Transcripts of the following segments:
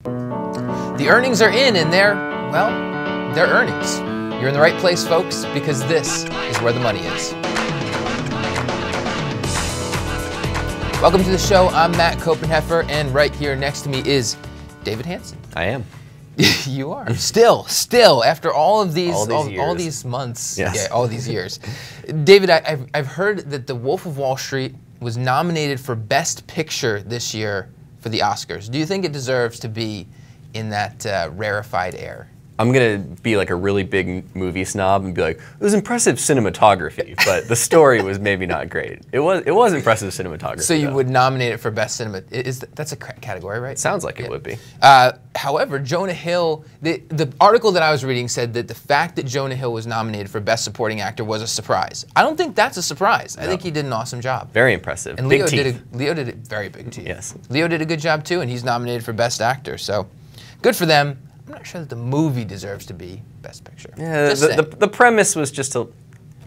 The earnings are in, and they're earnings. You're in the right place, folks, because this is where the money is. Welcome to the show. I'm Matt Koppenheffer, and right here next to me is David Hanson. I am. You are. Still, after all these months, yes. Yeah, all these years. David, I've heard that The Wolf of Wall Street was nominated for Best Picture this year for the Oscars. Do you think it deserves to be in that rarefied air? I'm going to be like a really big movie snob and be like, it was impressive cinematography, but the story was maybe not great. It was impressive cinematography. So you would nominate it for Best Cinema. That's a category, right? Sounds like it would be. However, Jonah Hill, the article that I was reading said that the fact that Jonah Hill was nominated for Best Supporting Actor was a surprise. I don't think that's a surprise. I think he did an awesome job. Very impressive. And big Leo did a very big teeth. Yes. Leo did a good job too, and he's nominated for Best Actor. So good for them. I'm not sure that the movie deserves to be Best Picture. Yeah, the premise was just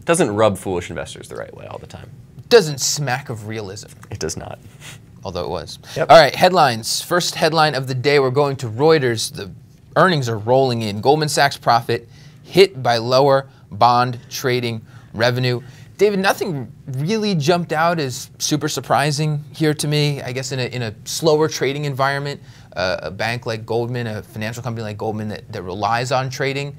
doesn't rub foolish investors the right way all the time. Doesn't smack of realism. It does not. Although it was. Yep. All right, headlines. First headline of the day, we're going to Reuters. The earnings are rolling in. Goldman Sachs profit hit by lower bond trading revenue. David, nothing really jumped out as super surprising here to me. I guess in a slower trading environment, a bank like Goldman, a financial company like Goldman that relies on trading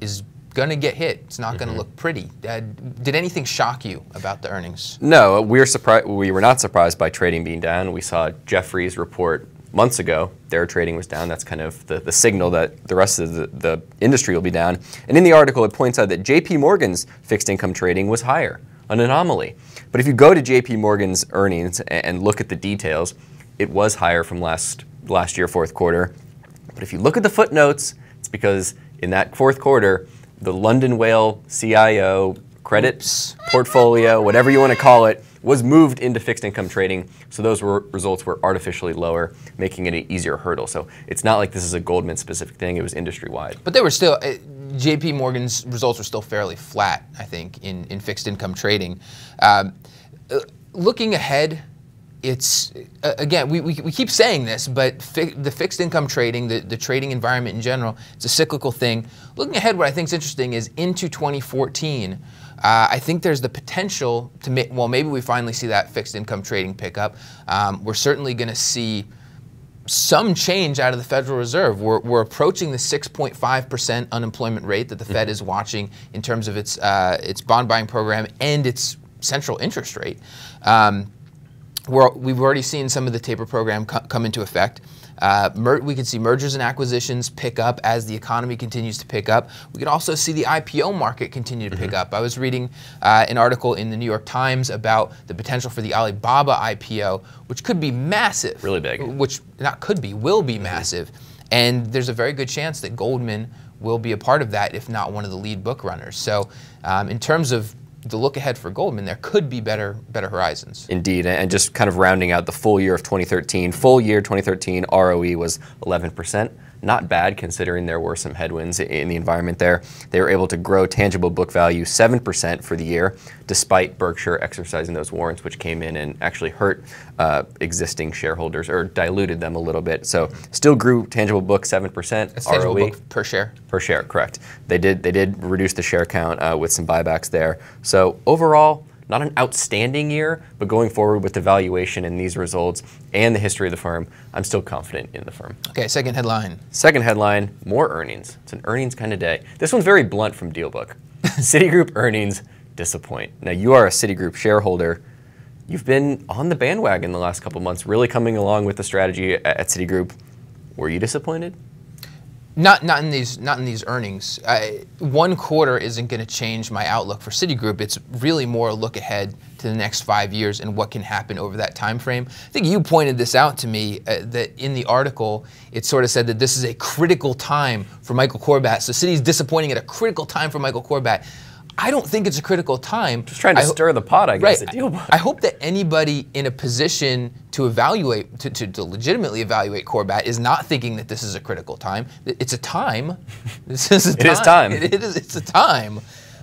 is going to get hit. It's not going to look pretty. Did anything shock you about the earnings? No, we were not surprised by trading being down. We saw Jefferies report months ago. Their trading was down. That's kind of the signal that the rest of the industry will be down. And in the article, it points out that JP Morgan's fixed income trading was higher, an anomaly. But if you go to JP Morgan's earnings and look at the details, it was higher from last year, fourth quarter. But if you look at the footnotes, it's because in that fourth quarter, the London Whale CIO credit portfolio, whatever you want to call it, was moved into fixed income trading. So those results were artificially lower, making it an easier hurdle. So it's not like this is a Goldman specific thing. It was industry wide. But they were still, JP Morgan's results were still fairly flat, I think, in fixed income trading. Looking ahead, it's, again, we keep saying this, but the fixed income trading, the trading environment in general, it's a cyclical thing. Looking ahead, what I think is interesting is into 2014, I think there's the potential to maybe we finally see that fixed income trading pick up. We're certainly going to see some change out of the Federal Reserve. We're approaching the 6.5% unemployment rate that the Fed is watching in terms of its bond buying program and its central interest rate. We've already seen some of the taper program come into effect. We could see mergers and acquisitions pick up as the economy continues to pick up. We could also see the IPO market continue to pick up. I was reading an article in the New York Times about the potential for the Alibaba IPO, which could be massive. Really big. Which not could be, will be massive. And there's a very good chance that Goldman will be a part of that, if not one of the lead book runners. So in terms of the look ahead for Goldman, there could be better horizons. Indeed, and just kind of rounding out the full year of 2013, full year 2013 ROE was 11%. Not bad considering there were some headwinds in the environment there. They were able to grow tangible book value 7% for the year, despite Berkshire exercising those warrants, which came in and actually hurt existing shareholders or diluted them a little bit. So still grew tangible book 7%. That's tangible ROE book per share. Per share, correct. They did reduce the share count with some buybacks there. So overall, not an outstanding year, but going forward with the valuation and these results and the history of the firm, I'm still confident in the firm. Okay, second headline. Second headline, more earnings. It's an earnings kind of day. This one's very blunt from Dealbook. Citigroup earnings disappoint. Now, you are a Citigroup shareholder. You've been on the bandwagon the last couple months, really coming along with the strategy at Citigroup. Were you disappointed? Not in these earnings. One quarter isn't going to change my outlook for Citigroup. It's really more a look ahead to the next 5 years and what can happen over that time frame. I think you pointed this out to me that in the article, it sort of said that this is a critical time for Michael Corbat. So Citi's disappointing at a critical time for Michael Corbat. I don't think it's a critical time. Just trying to stir the pot, I guess. Right. I hope that anybody in a position to evaluate, to legitimately evaluate Corbat is not thinking that this is a critical time. It's a time. This is a time. It is time. It's a time.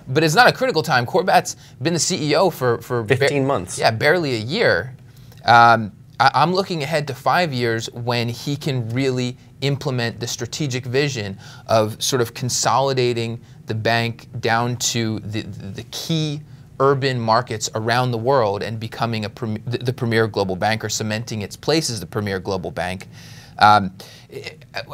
But it's not a critical time. Corbat's been the CEO for 15 months. Yeah, barely a year. I'm looking ahead to 5 years when he can really implement the strategic vision of sort of consolidating the bank down to the key urban markets around the world and becoming the premier global bank, or cementing its place as the premier global bank. I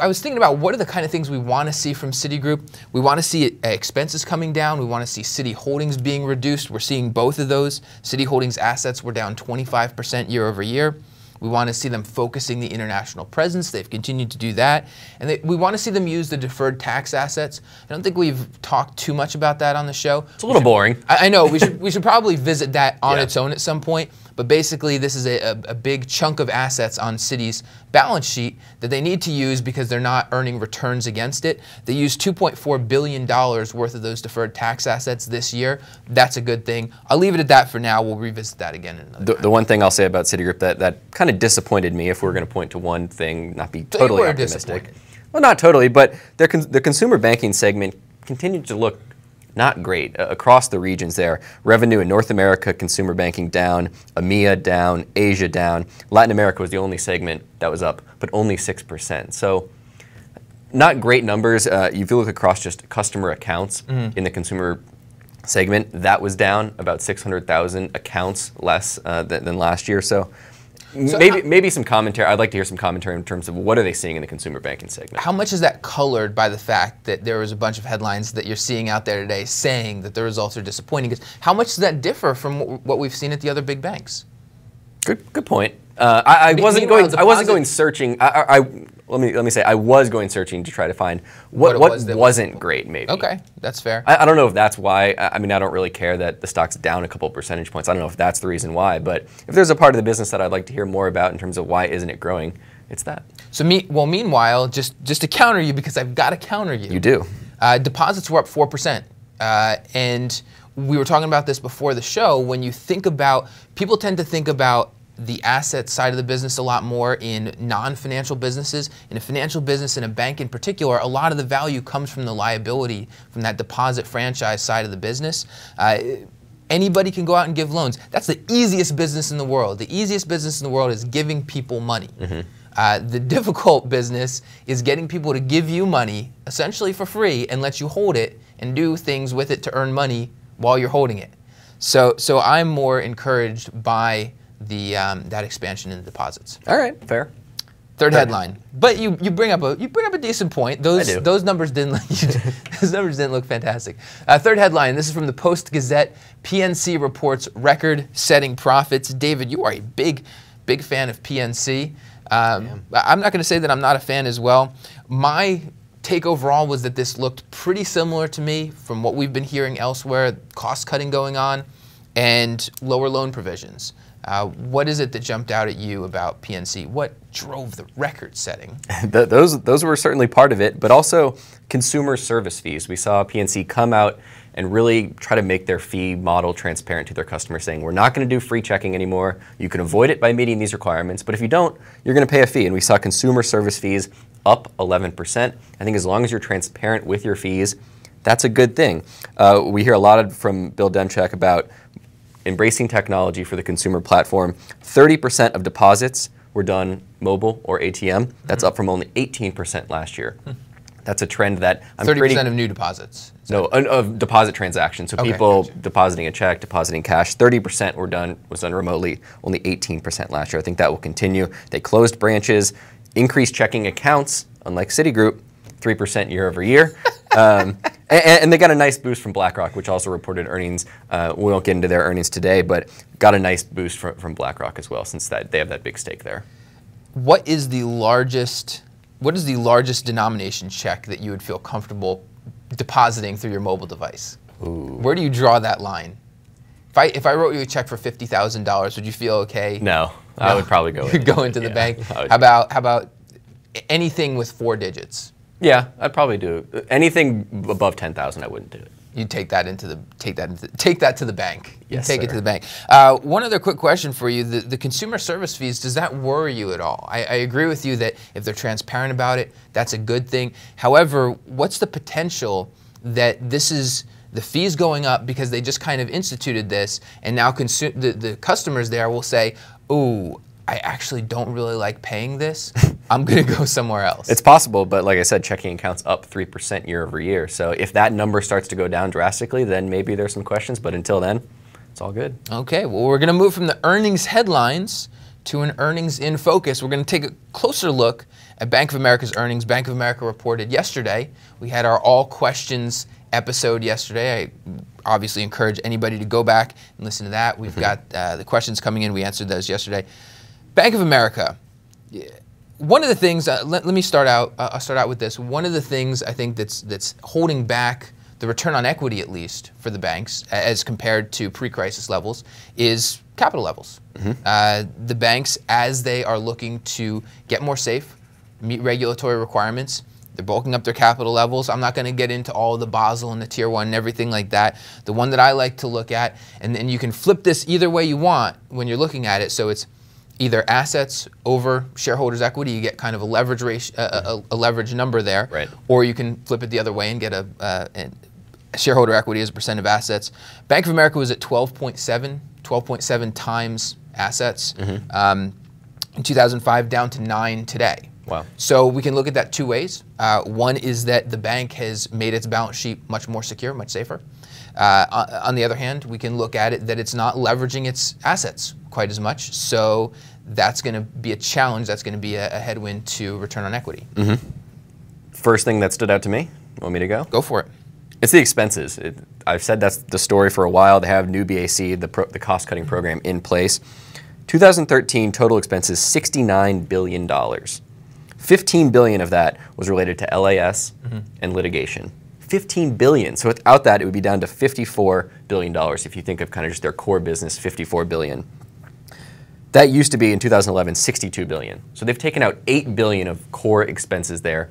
was thinking about what are the kind of things we want to see from Citigroup. We want to see expenses coming down. We want to see Citi Holdings being reduced. We're seeing both of those. Citi Holdings assets were down 25% year over year. We want to see them focusing the international presence. They've continued to do that. And we want to see them use the deferred tax assets. I don't think we've talked too much about that on the show. It's a little boring. I know. We should probably visit that on its own at some point. But basically, this is a big chunk of assets on Citi's balance sheet that they need to use because they're not earning returns against it. They used $2.4 billion worth of those deferred tax assets this year. That's a good thing. I'll leave it at that for now. We'll revisit that again in another time. The one thing I'll say about Citigroup that kind of disappointed me, if we're going to point to one thing, not be totally optimistic. Well, not totally, but the consumer banking segment continued to look not great across the regions there. Revenue in North America, consumer banking down, EMEA down, Asia down. Latin America was the only segment that was up, but only 6%. So not great numbers. If you look across just customer accounts in the consumer segment, that was down about 600,000 accounts less than last year. So maybe some commentary. I'd like to hear some commentary in terms of what are they seeing in the consumer banking segment. How much is that colored by the fact that there was a bunch of headlines that you're seeing out there today saying that the results are disappointing? How much does that differ from what we've seen at the other big banks? Good point. I wasn't going searching. Let me say I was going searching to try to find what wasn't great. Maybe. Okay, that's fair. I don't know if that's why. I mean, I don't really care that the stock's down a couple percentage points. I don't know if that's the reason why. But if there's a part of the business that I'd like to hear more about in terms of why isn't it growing, it's that. So meanwhile, just to counter you, because I've got to counter you. You do. Deposits were up 4%, and we were talking about this before the show. When you think about, people tend to think about the asset side of the business a lot more in non-financial businesses. In a financial business, in a bank in particular, a lot of the value comes from the liability, from that deposit franchise side of the business. Anybody can go out and give loans. That's the easiest business in the world. The easiest business in the world is giving people money. The difficult business is getting people to give you money, essentially for free, and let you hold it and do things with it to earn money while you're holding it. So I'm more encouraged by that expansion in the deposits. All right, fair. Third headline, but you bring up a decent point. Those numbers didn't look fantastic. Third headline. This is from the Post Gazette. PNC reports record-setting profits. David, you are a big fan of PNC. I'm not going to say that I'm not a fan as well. My take overall was that this looked pretty similar to me from what we've been hearing elsewhere. Cost cutting going on, and lower loan provisions. What is it that jumped out at you about PNC? What drove the record setting? Those were certainly part of it, but also consumer service fees. We saw PNC come out and really try to make their fee model transparent to their customers, saying we're not going to do free checking anymore. You can avoid it by meeting these requirements, but if you don't, you're going to pay a fee. And we saw consumer service fees up 11%. I think as long as you're transparent with your fees, that's a good thing. We hear a lot from Bill Demchak about embracing technology for the consumer platform. 30% of deposits were done mobile or ATM. That's up from only 18% last year. That's a trend that I'm 30% of new deposits. No, of deposit transactions. So people depositing a check, depositing cash. 30% was done remotely. Only 18% last year. I think that will continue. They closed branches, increased checking accounts, unlike Citigroup, 3% year over year. And they got a nice boost from BlackRock, which also reported earnings. We won't get into their earnings today, but got a nice boost from BlackRock as well, since they have that big stake there. What is the largest denomination check that you would feel comfortable depositing through your mobile device? Ooh. Where do you draw that line? If I wrote you a check for $50,000, would you feel okay? No, I would probably go. You'd go into the bank. How about anything with 4 digits? Yeah, I'd probably do it. Anything above 10,000, I wouldn't do it. You take that to the bank. Yes, take it to the bank. One other quick question for you: the consumer service fees, does that worry you at all? I agree with you that if they're transparent about it, that's a good thing. However, what's the potential that this is the fees going up because they just kind of instituted this, and now the customers there will say, "Ooh, I actually don't really like paying this. I'm going to go somewhere else. It's possible, but like I said, checking accounts up 3% year over year. So if that number starts to go down drastically, then maybe there's some questions. But until then, it's all good. Okay, well, we're going to move from the earnings headlines to an earnings in focus. We're going to take a closer look at Bank of America's earnings. Bank of America reported yesterday. We had our All Questions episode yesterday. I obviously encourage anybody to go back and listen to that. We've got the questions coming in. We answered those yesterday. Bank of America. One of the things, let me start out. I'll start out with this. One of the things I think that's holding back the return on equity, at least for the banks, as compared to pre-crisis levels, is capital levels. The banks, as they are looking to get more safe, meet regulatory requirements, they're bulking up their capital levels. I'm not going to get into all the Basel and the Tier 1 and everything like that. The one that I like to look at, and then you can flip this either way you want when you're looking at it. So it's either assets over shareholders' equity, you get kind of a leverage ratio, a leverage number there, right. Or you can flip it the other way and get a shareholder equity as a percent of assets. Bank of America was at 12.7 times assets in 2005, down to 9 today. Wow. So we can look at that two ways. One is that the bank has made its balance sheet much more secure, much safer. On the other hand, we can look at it that it's not leveraging its assets quite as much. So that's going to be a challenge. That's going to be a headwind to return on equity. First thing that stood out to me, want me to go? Go for it. It's the expenses. I've said that's the story for a while. They have New BAC, the cost-cutting program, in place. 2013 total expenses, $69 billion. $15 billion of that was related to LAS and litigation. $15 billion. So without that, it would be down to $54 billion. If you think of kind of just their core business, $54 billion. That used to be in 2011, $62 billion. So they've taken out $8 billion of core expenses there.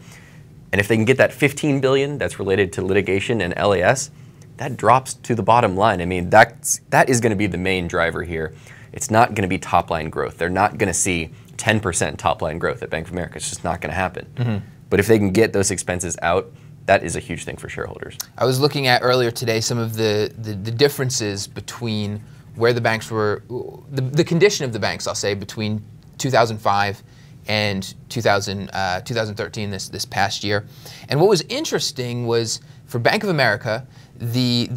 And if they can get that $15 billion that's related to litigation and LAS, that drops to the bottom line. I mean, that is going to be the main driver here. It's not going to be top-line growth. They're not going to see 10% top-line growth at Bank of America. It's just not going to happen. But if they can get those expenses out, that is a huge thing for shareholders. I was looking at earlier today some of the differences between where the banks were, the condition of the banks, I'll say, between 2005 and 2013, this past year. And what was interesting was for Bank of America, the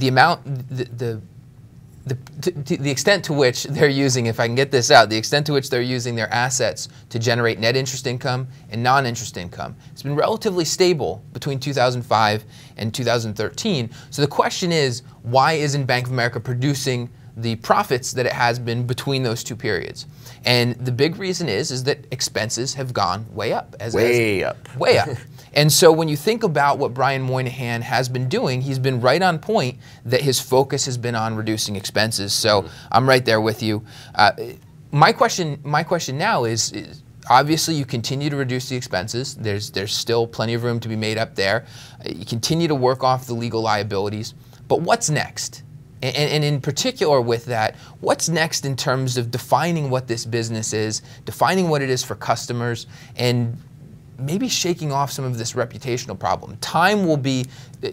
extent to which they're using, if I can get this out, the extent to which they're using their assets to generate net interest income and non-interest income. It's been relatively stable between 2005 and 2013. So the question is, why isn't Bank of America producing the profits that it has been between those two periods? And the big reason is that expenses have gone way up. Way up. And so when you think about what Brian Moynihan has been doing, he's been right on point that his focus has been on reducing expenses. So I'm right there with you. My question now is obviously you continue to reduce the expenses. There's still plenty of room to be made up there. You continue to work off the legal liabilities. But what's next? And in particular with that, what's next in terms of defining what this business is, defining what it is for customers, and maybe shaking off some of this reputational problem? Time will be,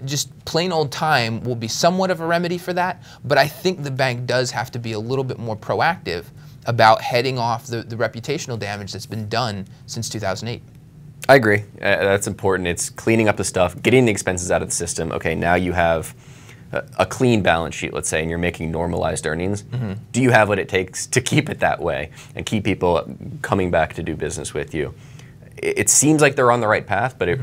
just plain old time, will be somewhat of a remedy for that, but I think the bank does have to be a little bit more proactive about heading off the reputational damage that's been done since 2008. I agree. That's important. It's cleaning up the stuff, getting the expenses out of the system. Okay, now you have a clean balance sheet, let's say, and you're making normalized earnings. Do you have what it takes to keep it that way and keep people coming back to do business with you? It seems like they're on the right path, but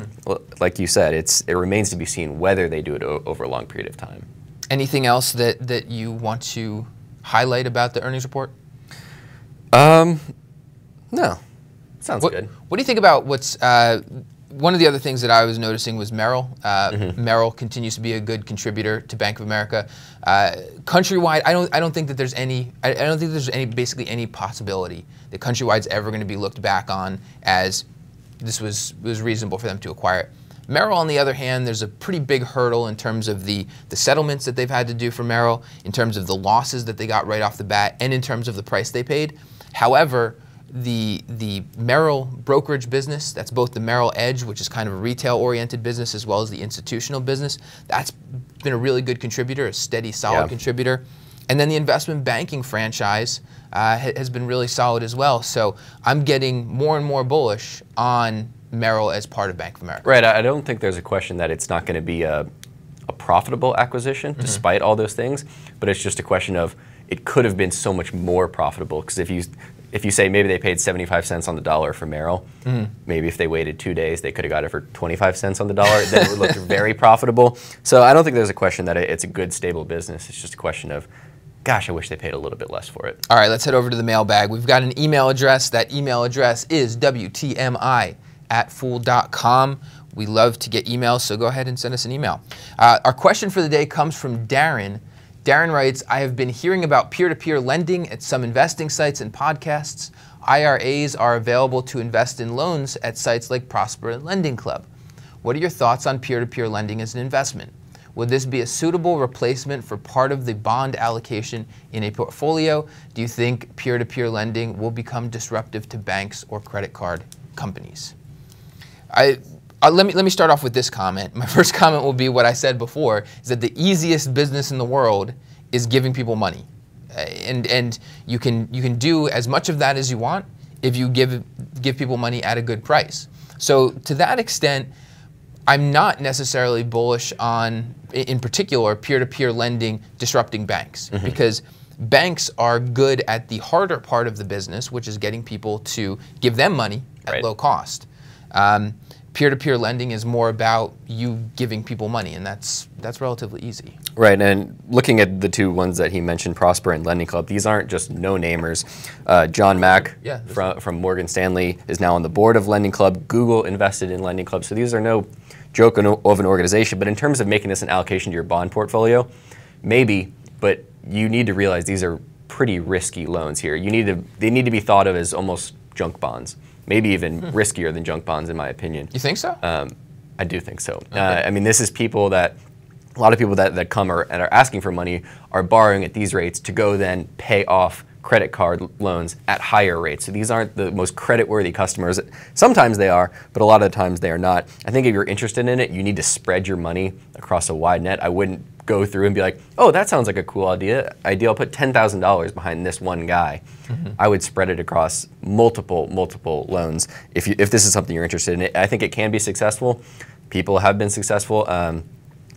like you said, it remains to be seen whether they do it over a long period of time. Anything else that you want to highlight about the earnings report? No. Sounds good. What do you think about what's one of the other things that I was noticing was Merrill. Merrill continues to be a good contributor to Bank of America. Countrywide, I don't think that there's basically any possibility that Countrywide's ever going to be looked back on as this was reasonable for them to acquire it. Merrill, on the other hand, there's a pretty big hurdle in terms of the settlements that they've had to do for Merrill, in terms of the losses that they got right off the bat, and in terms of the price they paid. However, the Merrill brokerage business, that's both the Merrill Edge, which is kind of a retail-oriented business, as well as the institutional business, that's been a really good contributor, a steady, solid contributor. And then the investment banking franchise has been really solid as well. So I'm getting more and more bullish on Merrill as part of Bank of America. Right. I don't think there's a question that it's not going to be a profitable acquisition despite all those things, but it's just a question of it could have been so much more profitable, because if you say maybe they paid 75 cents on the dollar for Merrill, maybe if they waited 2 days, they could have got it for 25 cents on the dollar, then it would look very profitable. So I don't think there's a question that it's a good, stable business. It's just a question of, gosh, I wish they paid a little bit less for it. All right, let's head over to the mailbag. We've got an email address. That email address is WTMI@fool.com. We love to get emails, so go ahead and send us an email. Our question for the day comes from Darren. Darren writes, I have been hearing about peer-to-peer lending at some investing sites and podcasts. IRAs are available to invest in loans at sites like Prosper and Lending Club. What are your thoughts on peer-to-peer lending as an investment? Would this be a suitable replacement for part of the bond allocation in a portfolio? Do you think peer-to-peer lending will become disruptive to banks or credit card companies? Let me start off with this comment. My first comment will be what I said before, is that the easiest business in the world is giving people money. And you can do as much of that as you want if you give people money at a good price. So to that extent, I'm not necessarily bullish on, in particular, peer-to-peer lending disrupting banks, because banks are good at the harder part of the business, which is getting people to give them money at low cost. Peer-to-peer lending is more about you giving people money, and that's relatively easy. Right, and looking at the two ones that he mentioned, Prosper and Lending Club, these aren't just no-namers. John Mack from Morgan Stanley is now on the board of Lending Club. Google invested in Lending Club, so these are no joke of an organization. But in terms of making this an allocation to your bond portfolio, maybe, but you need to realize these are pretty risky loans here. They need to be thought of as almost junk bonds. Maybe even riskier than junk bonds, in my opinion. You think so? I do think so. Okay. I mean, this is people that, a lot of people that come and are asking for money are borrowing at these rates to go then pay off credit card loans at higher rates. So these aren't the most credit-worthy customers. Sometimes they are, but a lot of the times they are not. I think if you're interested in it, you need to spread your money across a wide net. I wouldn't go through and be like, oh, that sounds like a cool idea. I'll put $10,000 behind this one guy. I would spread it across multiple loans if this is something you're interested in. I think it can be successful. People have been successful.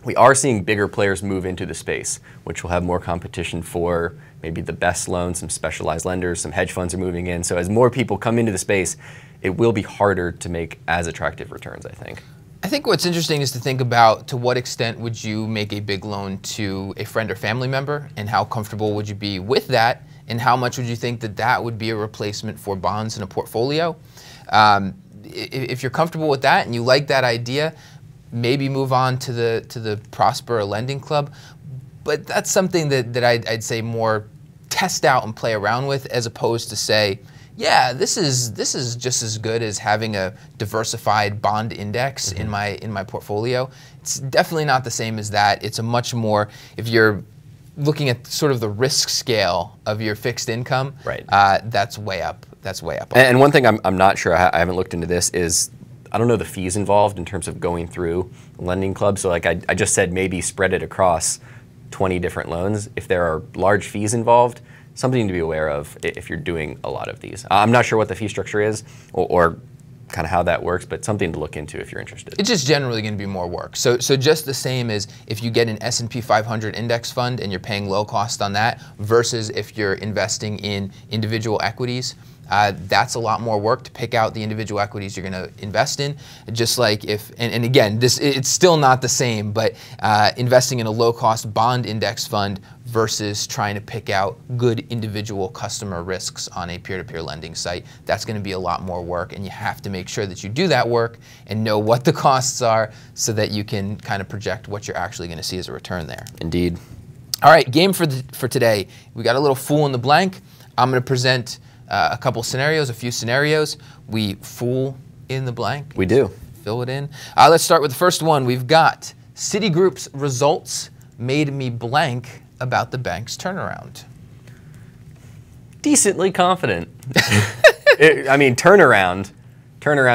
We are seeing bigger players move into the space, which will have more competition for maybe the best loans. Some specialized lenders, some hedge funds are moving in. So as more people come into the space, it will be harder to make as attractive returns, I think. I think what's interesting is to think about, to what extent would you make a big loan to a friend or family member, and how comfortable would you be with that, and how much would you think that would be a replacement for bonds in a portfolio? If you're comfortable with that and you like that idea, maybe move on to the Prosper or Lending Club. But that's something that I'd say more test out and play around with, as opposed to say, yeah, this is just as good as having a diversified bond index in my portfolio. It's definitely not the same as that. It's a much more, if you're looking at sort of the risk scale of your fixed income, that's way up. That's way up. And one thing I'm not sure, I haven't looked into this, is I don't know the fees involved in terms of going through Lending Club. So like I just said, maybe spread it across 20 different loans. If there are large fees involved, something to be aware of if you're doing a lot of these. I'm not sure what the fee structure is or kind of how that works, but something to look into if you're interested. It's just generally going to be more work. So just the same as if you get an S&P 500 index fund and you're paying low cost on that, versus if you're investing in individual equities. That's a lot more work to pick out the individual equities you're going to invest in. Just like and again, it's still not the same, but investing in a low-cost bond index fund versus trying to pick out good individual customer risks on a peer-to-peer lending site, that's going to be a lot more work, and you have to make sure that you do that work and know what the costs are so that you can kind of project what you're actually going to see as a return there. Indeed. All right, game for today. We got a little fool in the blank. I'm going to present a few scenarios. We fool in the blank. We do. Fill it in. Let's start with the first one. We've got Citigroup's results made me blank about the bank's turnaround. Decently confident. I mean, turnaround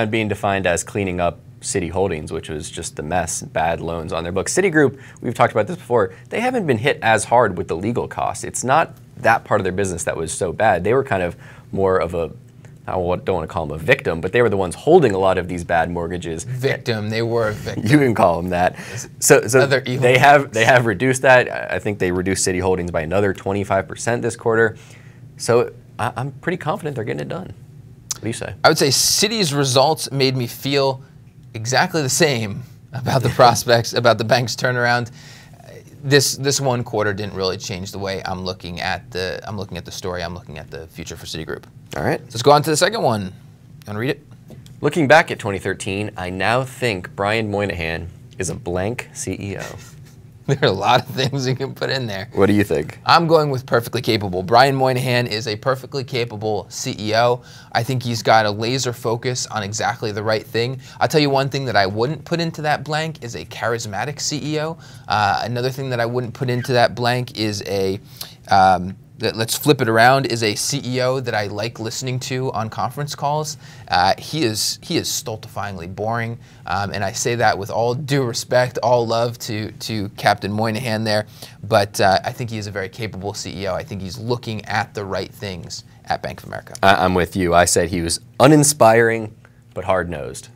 being defined as cleaning up Citi Holdings, which was just the mess, bad loans on their books. Citigroup, we've talked about this before, they haven't been hit as hard with the legal costs. It's not that part of their business that was so bad. They were kind of more of a, I don't want to call them a victim, but they were the ones holding a lot of these bad mortgages. Victim, they were a victim. You can call them that. So they have reduced that. I think they reduced Citi Holdings by another 25% this quarter. So I'm pretty confident they're getting it done. What do you say? I would say Citi's results made me feel exactly the same about the prospects, about the bank's turnaround. This one quarter didn't really change the way I'm looking at the story. I'm looking at the future for Citigroup. All right. Let's go on to the second one. You want to read it? Looking back at 2013, I now think Brian Moynihan is a blank CEO. There are a lot of things you can put in there. What do you think? I'm going with perfectly capable. Brian Moynihan is a perfectly capable CEO. I think he's got a laser focus on exactly the right thing. I'll tell you one thing that I wouldn't put into that blank is a charismatic CEO. Another thing that I wouldn't put into that blank is a let's flip it around, is a CEO that I like listening to on conference calls. He is stultifyingly boring, and I say that with all due respect, all love to Captain Moynihan there, but I think he is a very capable CEO. I think he's looking at the right things at Bank of America. I'm with you. I said he was uninspiring, but hard-nosed.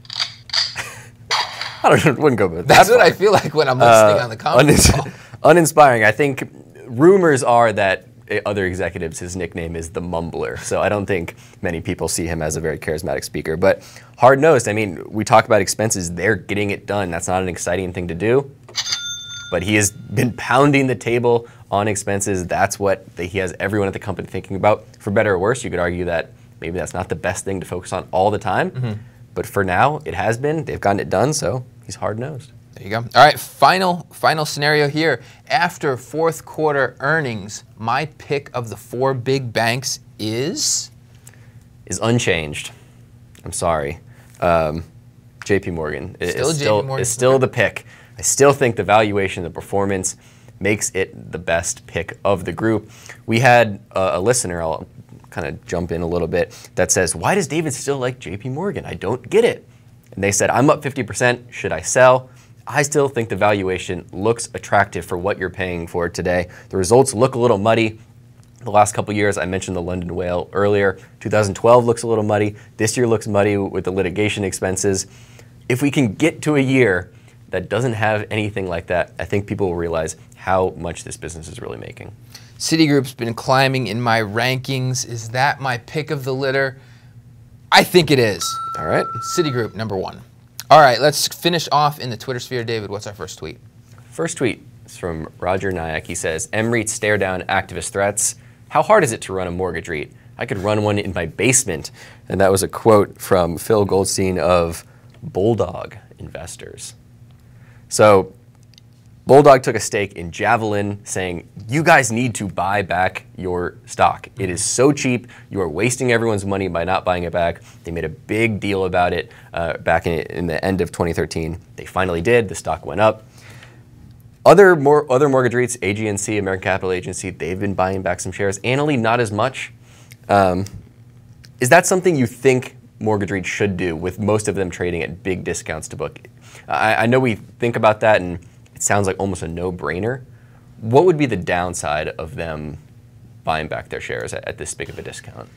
I wouldn't go with that. That's what I feel like when I'm listening on the conference call. Uninspiring. I think rumors are that other executives, his nickname is the Mumbler. So I don't think many people see him as a very charismatic speaker. But hard-nosed, I mean, we talk about expenses. They're getting it done. That's not an exciting thing to do. But he has been pounding the table on expenses. That's what he has everyone at the company thinking about. For better or worse, you could argue that maybe that's not the best thing to focus on all the time. Mm-hmm. But for now, it has been. They've gotten it done, so he's hard-nosed. There you go. All right, final scenario here. After fourth quarter earnings, my pick of the four big banks is unchanged. I'm sorry. JP Morgan is still the pick. I still think the valuation, the performance makes it the best pick of the group. We had a listener, I'll kind of jump in a little bit, that says, why does David still like JP Morgan? I don't get it. And they said, I'm up 50%. Should I sell? I still think the valuation looks attractive for what you're paying for today. The results look a little muddy. The last couple years, I mentioned the London whale earlier. 2012 looks a little muddy. This year looks muddy with the litigation expenses. If we can get to a year that doesn't have anything like that, I think people will realize how much this business is really making. Citigroup's been climbing in my rankings. Is that my pick of the litter? I think it is. All right. Citigroup, number one. All right, let's finish off in the Twitter sphere. David, what's our first tweet? First tweet is from Roger Nyack. He says, MREITs stare down activist threats. How hard is it to run a mortgage REIT? I could run one in my basement. And that was a quote from Phil Goldstein of Bulldog Investors. So Bulldog took a stake in Javelin, saying, you guys need to buy back your stock. It is so cheap. You are wasting everyone's money by not buying it back. They made a big deal about it back in the end of 2013. They finally did. The stock went up. Other mortgage REITs, AG&C, American Capital Agency, they've been buying back some shares. Annaly, not as much. Is that something you think mortgage REITs should do, with most of them trading at big discounts to book? I know we think about that, and it sounds like almost a no-brainer. What would be the downside of them buying back their shares at this big of a discount?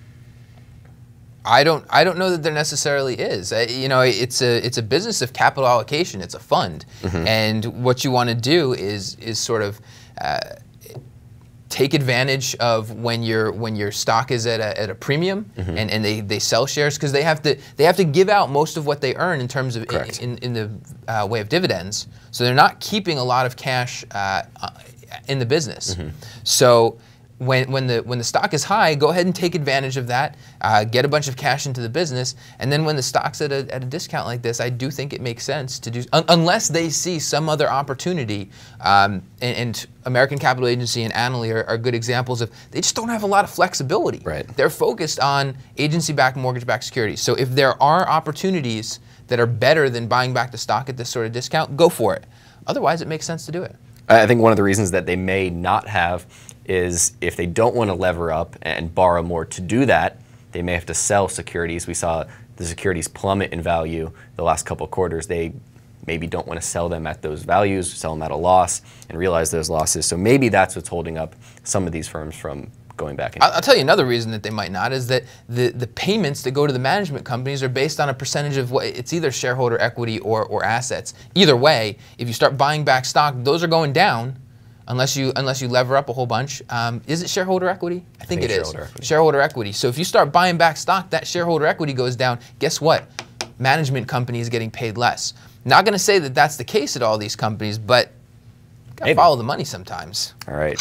I don't know that there necessarily is. It's a business of capital allocation. It's a fund, mm-hmm. and what you want to do is sort of take advantage of when your stock is at a premium, mm-hmm. and they sell shares, because they have to give out most of what they earn in terms of in the way of dividends. So they're not keeping a lot of cash in the business. Mm-hmm. So when the stock is high, go ahead and take advantage of that, get a bunch of cash into the business, and then when the stock's at a discount like this, I do think it makes sense to do, unless they see some other opportunity. And American Capital Agency and Annaly are good examples of, they just don't have a lot of flexibility. Right. They're focused on agency-backed, mortgage-backed securities. So if there are opportunities that are better than buying back the stock at this sort of discount, go for it. Otherwise, it makes sense to do it. I think one of the reasons that they may not have is if they don't want to lever up and borrow more to do that, They may have to sell securities. We saw the securities plummet in value the last couple of quarters. They maybe don't want to sell them at those values, sell them at a loss, and realize those losses. So maybe that's what's holding up some of these firms from going back. I'll tell you another reason that they might not is that the payments that go to the management companies are based on a percentage of what it's either shareholder equity or assets. Either way, if you start buying back stock, those are going down unless you lever up a whole bunch. Is it shareholder equity? I think it is. Shareholder equity. So if you start buying back stock, that shareholder equity goes down. Guess what? Management company is getting paid less. Not going to say that that's the case at all these companies, but gotta follow the money sometimes. All right.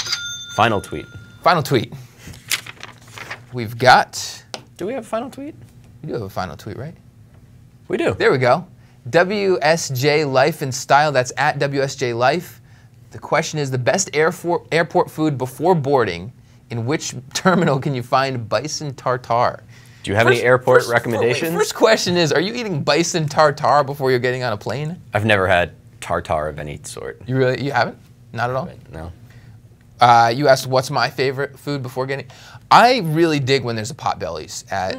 Final tweet. Final tweet. We've got... Do we have a final tweet? We do have a final tweet, right? We do. There we go. WSJ Life and Style. That's at WSJ Life. The question is, the best airport food before boarding. In which terminal can you find bison tartare? Do you have any airport recommendations? First question is, are you eating bison tartare before you're getting on a plane? I've never had tartare of any sort. You haven't? Not at all? No. You asked what's my favorite food before getting. I really dig when there's a Potbellies at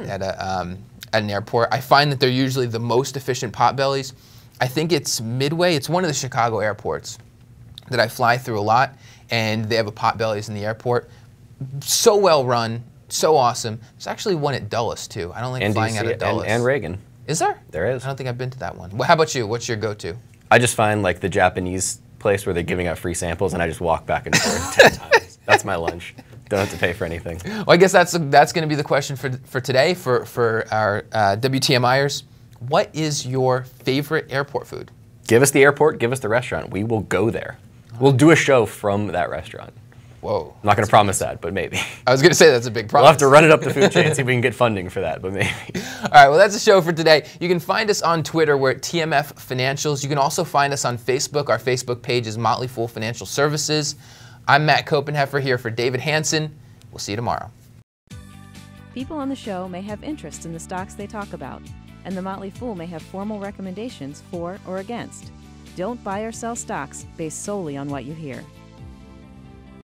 an airport. I find that they're usually the most efficient Potbellies. I think it's Midway. It's one of the Chicago airports that I fly through a lot, and they have a Potbellies in the airport. So well run, so awesome. There's actually one at Dulles too. I don't like flying out of Dulles. And Reagan. Is there? There is. I don't think I've been to that one. How about you? What's your go-to? I just find like the Japanese place where they're giving out free samples, and I just walk back and forth 10 times. That's my lunch. Don't have to pay for anything. Well, I guess that's going to be the question for today for our WTMIers. What is your favorite airport food? Give us the airport, give us the restaurant. We will go there. We'll do a show from that restaurant. Whoa. I'm not going to promise that, but maybe. I was going to say that's a big promise. We'll have to run it up the food chain and see if we can get funding for that, but maybe. All right, well, that's the show for today. You can find us on Twitter. We're at TMF Financials. You can also find us on Facebook. Our Facebook page is Motley Fool Financial Services. I'm Matt Koppenheffer here for David Hanson. We'll see you tomorrow. People on the show may have interest in the stocks they talk about, and the Motley Fool may have formal recommendations for or against. Don't buy or sell stocks based solely on what you hear.